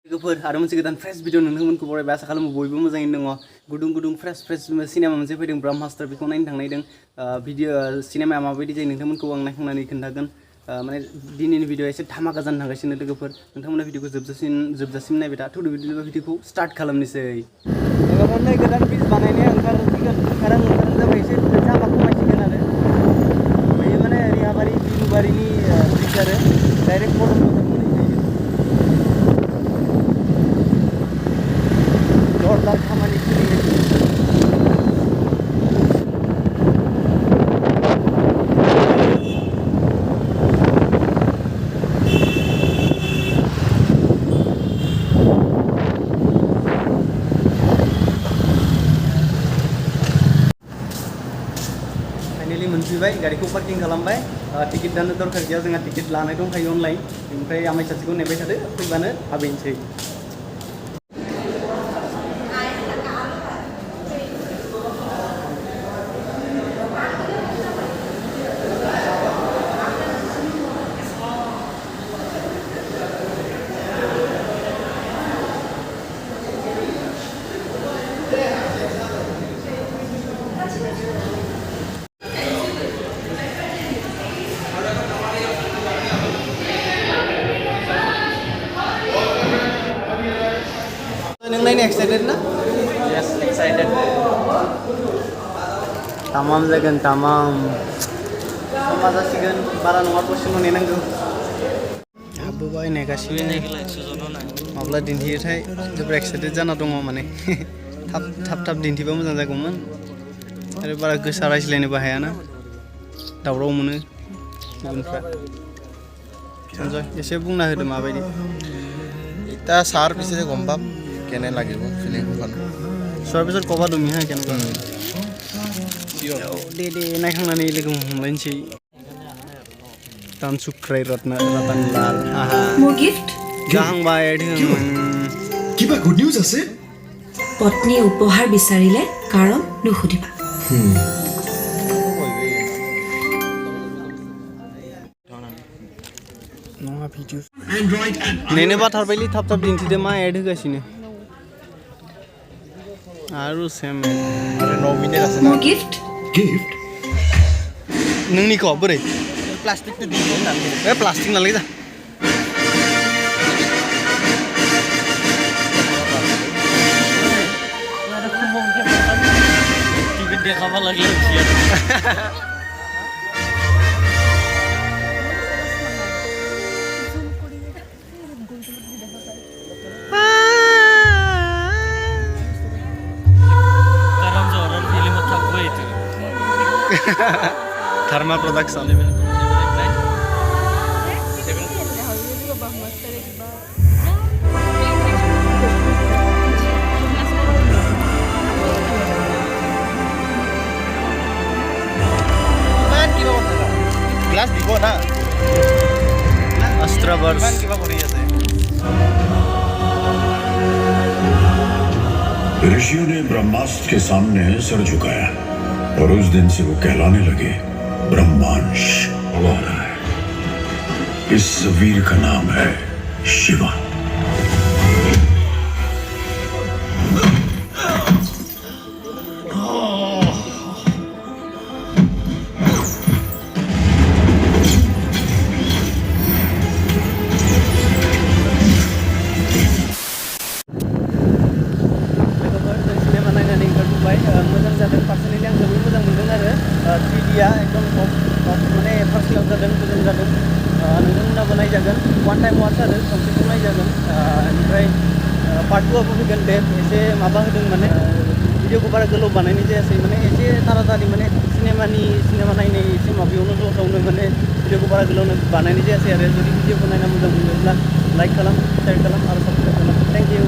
लोगोफोर आरो मोनसे गोदान फ्रेश भिडिअ नोंथांमोनखौ बरायबाय आसा खालामो बयबो मोजाङैनो दङ गुदुं गुदुं फ्रेश सिनेमा मोनसे फैदों ब्रह्मास्त्र बेखौ नायनो थांनायदों भिडिअ सिनेमाया माबायदि जायो नोंथांमोनखौ आं नायखांनानै खोन्थागोन माने दिनैनि भिडिअ एसे धामाका जानो थांगासिनो लोगोफोर नोंथांमोना भिडिअखौ जोबजासिम नायबाय था थुदो बिदिब्ला भिडिअखौ स्टार्ट खालामनोसै लोगोफोर नै गोदान ब्रिज बानायनाया ओंखारहां जाबाय एसे धामा खमायसिगोन आरो बेयो माने रिहाबारि बिलुबारिनि ब्रिज आरो डाइरेक्ट बर्डर जोरदार खामानि सोलिगासिनो फाइनालि मोनफैबाय गारिखौ पार्किं खालामबाय टिकेट दानो दरखार गैया जोंहा टिकेट लानाय दंखायो अनलाइन ओमफ्राय आमाय सासेखौ नेबाय थादो फैबानो हाबैनोसै नों नायनो एक्साइटेड ना? Yes, excited. Tamam जागोन tamam. समा जासिगोन बारा नङा दसेल' नेनांगौ. हाबबोबाय नेगासिनो माब्ला दिन्थियोथाय जोबोर एक्साइटेड जाना दङ माने थाब दिन्थिबा मोजां जागौमोन आरो बारा गोसा रायज्लायनोबो हायाना दावराव मोनो गुबुनफ्रा सन्जय एसे बुंना होदो माबायदि इता सार पिछे गम पाम केने লাগিব फिलिमखन सार पिछे कबा दमी हा केनका दे नायखांनानै लोगो हमलायनोसै तानसुक्राय रतनलाल मोर गिफ्ट जाहांबाय কিবা গুড নিউজ আছে पत्नी उपहार বিচাৰিলে কাৰণ নুসুধিবা नङा भिडिअ नेनो बाथारबायलै थाब दिन्थिदो मा एड होगासिनो आरो सेम आरो 9 मिनिट আছে मोर गिफ्ट गिफ्ट नोंनिखौ बोरै प्लास्टिक तो दिनो नालाय ए प्लास्टिक नालाय जा टिकट देखाबा लागि Dharma Production গ্লাস দিব না Astroverse কিবা কৰি আছে ऋषियों ने ब्रह्मास्त्र के सामने सर झुकाया और उस दिन से वो कहलाने लगे ब्रह्मांश आ रहा है इस वीर का नाम है शिवा मोजां जादों पार्सनेलि आं जोबोद मोजां मोनदों आरो 3Dया एकदम टप माने फार्स्ट क्लास जादों मोजां जादों नोंथांमोनाबो नायजागोन वान टाइम वाच आरो खनसेखौ नायजागोन ओमफ्राय पार्ट 2आबो फैगोन दे एसे माबा होदों माने भिडिअखौ बारा गोलाव बानायनाय जायासै माने एसे तारातारि माने सिनेमा नायनाय एसे माबायावनो ज'सावनो माने भिडिअखौ बारा गोलाव बानायनाय जायासै आरो जुदि भिडिअखौ नायना मोजां मोनोब्ला लाइक खालाम शेयार खालाम आरो साबस्क्राइब खालाम थेंक इउ